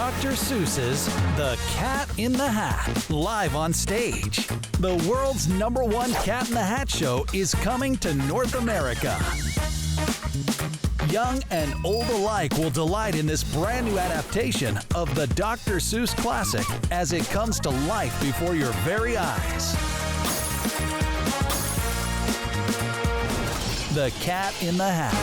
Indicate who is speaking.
Speaker 1: Dr. Seuss's The Cat in the Hat, live on stage. The world's #1 Cat in the Hat show is coming to North America. Young and old alike will delight in this brand new adaptation of the Dr. Seuss classic as it comes to life before your very eyes. The Cat in the Hat.